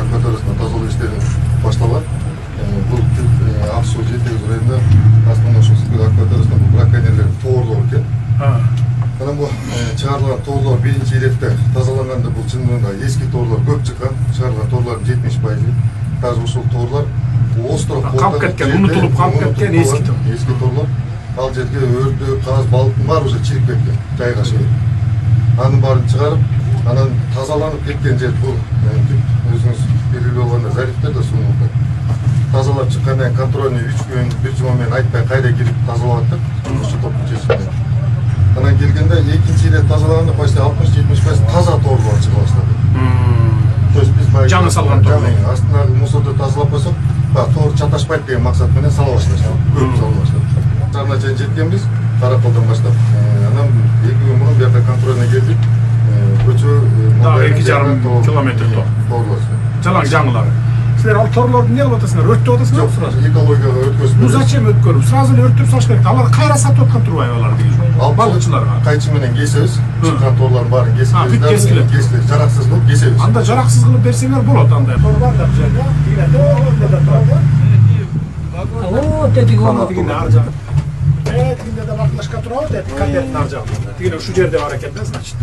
акваториясында тазалоо иштери башталган. Бул ак суу жетегиз районунда основной ушул акваториясында бул браконьерлер тоорлоо экен. Анан бул чыгарылган тоорлор биринчи иретте тазаланганда бул чындыгында эски тоорлор көп чыккан. Чыгарылган тоорлордун 70%. Даже ушул тоорлор остров калып кеткен, унутулуп калып кеткен эски тоорлор. Ал жерге өрдө, каз, балыктын баары уже чирip кеткен, жайгашып. Анын баарын чыгарып, анан тазаланып кеткен жер бул өзүңүз белгилүү болгондой заливдер да сууну тазалап чыккандан кийин контрольный 3 күн, 1 жума менен айтпай кайра кирип тазалап аттык. Ушул топтун чечимине. Анан келгенде экинчи ирет тазалаганда почти 60-70% таза тоорлор чыга баштады. То есть биз баягы жаңы салган тоорлор астындагы мусорду тазалап койсок, тоор чаташпайт деген максат менен сала баштадык. Көп сала баштадык. Жарына чейин жеткенбиз, Караколдон баштап. Анан 2 күн мурун бияка контрольный келдик. Көчө 2,5 километр тоорлор. Жалаң жаңылары. Силер ал торлорду эмне кылып атасыңар? Өрттөп атасыңар? Жок, экологияга өткөзүп. Ну зачем өткөрүп? Сразу эле өрттөп салыш керек. Алар кайра сатып аткан турбайбы алар деген? Ал балыкчыларга. Кайчы менен кесебиз. Чыккан торлордун баарын кесип, жараксыз кылып кесебиз. Анда жараксыз кылып берсеңер болот андай. Тор бар да жерде. О, тетиги болот деген ар жак. Тигинде да баклашка турат, конверттин ар жагында. Тигине ушу жерде бар экен да, значит.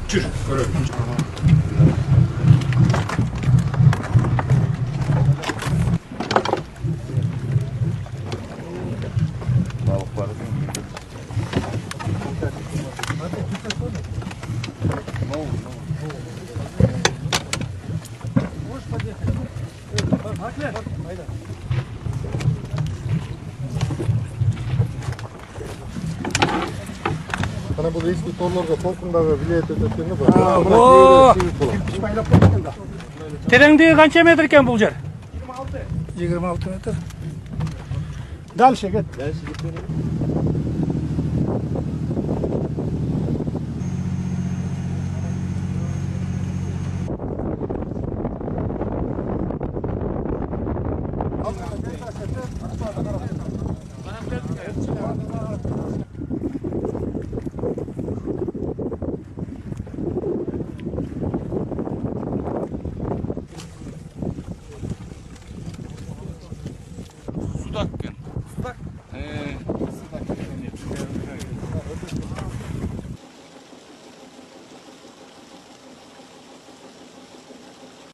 Жүр, көрөлү. Ana bu eski tollorga толкундагы билет өтөткөндө бар. Тереңдиги канча метр экен бул жер? 26 метр. Дальше кет. Судак экен.